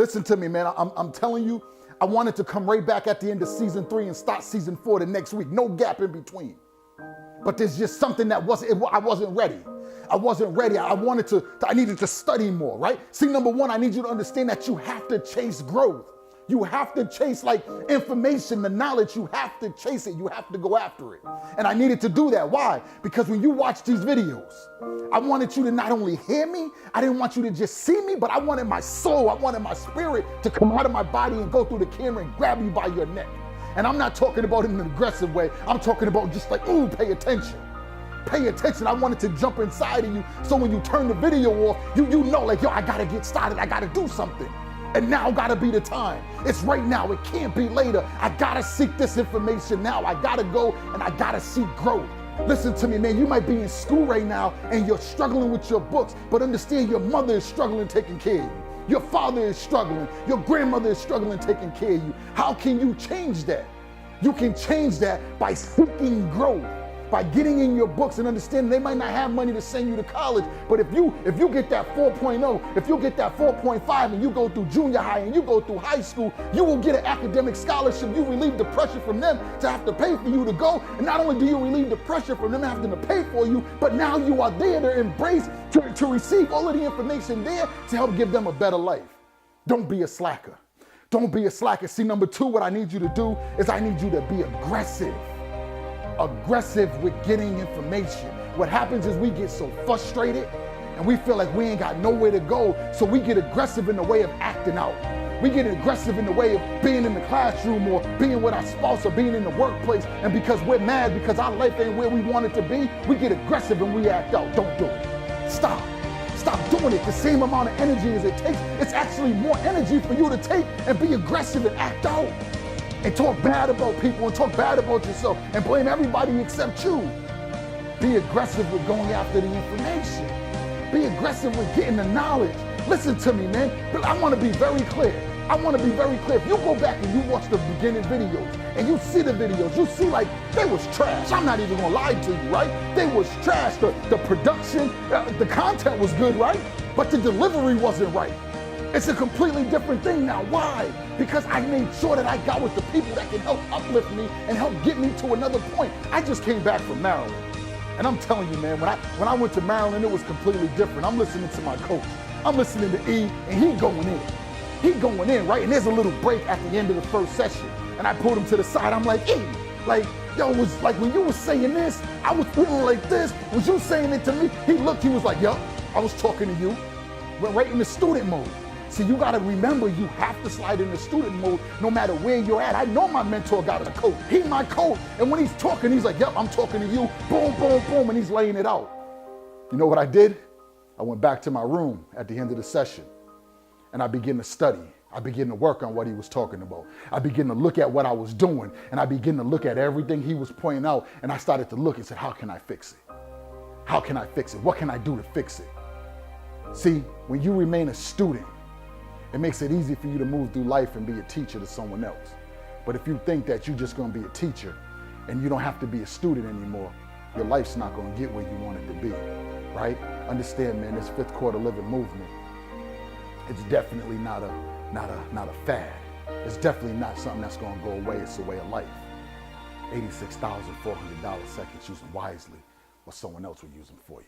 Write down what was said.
Listen to me, man. I'm telling you, I wanted to come right back at the end of season 3 and start season 4 the next week. No gap in between. But there's just something that I wasn't ready. I wasn't ready. I needed to study more, right? See, number one, I need you to understand that you have to chase growth. You have to chase like information, the knowledge, you have to chase it. You have to go after it. And I needed to do that. Why? Because when you watch these videos, I wanted you to not only hear me, I didn't want you to just see me, but I wanted my soul, I wanted my spirit to come out of my body and go through the camera and grab you by your neck. And I'm not talking about it in an aggressive way. I'm talking about just like, ooh, pay attention. Pay attention. I wanted to jump inside of you so when you turn the video off, you know like, yo, I gotta get started. I gotta do something. And now gotta be the time. It's right now. It can't be later. I gotta seek this information now. I gotta go and I gotta seek growth. Listen to me, man. You might be in school right now and you're struggling with your books, but understand your mother is struggling taking care of you. Your father is struggling. Your grandmother is struggling taking care of you. How can you change that? You can change that by seeking growth, by getting in your books and understanding they might not have money to send you to college, but if you get that 4.0, if you get that 4.5 and you go through junior high and you go through high school, you will get an academic scholarship. You relieve the pressure from them to have to pay for you to go. And not only do you relieve the pressure from them having to pay for you, but now you are there to embrace, to receive all of the information there to help give them a better life. Don't be a slacker. Don't be a slacker. See, number 2, what I need you to do is I need you to be aggressive with getting information. What happens is we get so frustrated and we feel like we ain't got nowhere to go, so we get aggressive in the way of acting out. We get aggressive in the way of being in the classroom or being with our spouse or being in the workplace, and because we're mad because our life ain't where we want it to be, we get aggressive and we act out. Don't do it. Stop doing it. The same amount of energy as it takes, it's actually more energy for you to take and be aggressive and act out. And talk bad about people and talk bad about yourself and blame everybody except you. Be aggressive with going after the information. Be aggressive with getting the knowledge. Listen to me, man. But I want to be very clear. If you go back and you watch the beginning videos and you see the videos, you see like they was trash. I'm not even going to lie to you, right? They was trash. The production, the content was good, right? But the delivery wasn't right. It's a completely different thing now. Why? Because I made sure that I got with the people that can help uplift me and help get me to another point. I just came back from Maryland. And I'm telling you, man, when I went to Maryland, it was completely different. I'm listening to my coach. I'm listening to E, and he going in. He going in, right? And there's a little break at the end of the first session. And I pulled him to the side. I'm like, E, like, yo, it was like when you was saying this, I was feeling like this. Was you saying it to me? He looked, he was like, yo, I was talking to you. Went right in the student mode. See, you gotta remember, you have to slide into student mode no matter where you're at. I know my mentor got a coach. He's my coach. And when he's talking, he's like, yep, I'm talking to you. Boom, boom, boom, and he's laying it out. You know what I did? I went back to my room at the end of the session and I began to study. I began to work on what he was talking about. I began to look at what I was doing and I began to look at everything he was pointing out, and I started to look and said, how can I fix it? How can I fix it? What can I do to fix it? See, when you remain a student, it makes it easy for you to move through life and be a teacher to someone else. But if you think that you're just gonna be a teacher and you don't have to be a student anymore, your life's not gonna get where you want it to be, right? Understand, man, this fifth quarter living movement, it's definitely not a fad. It's definitely not something that's gonna go away. It's a way of life. $86,400 seconds, use them wisely, or someone else will use them for you.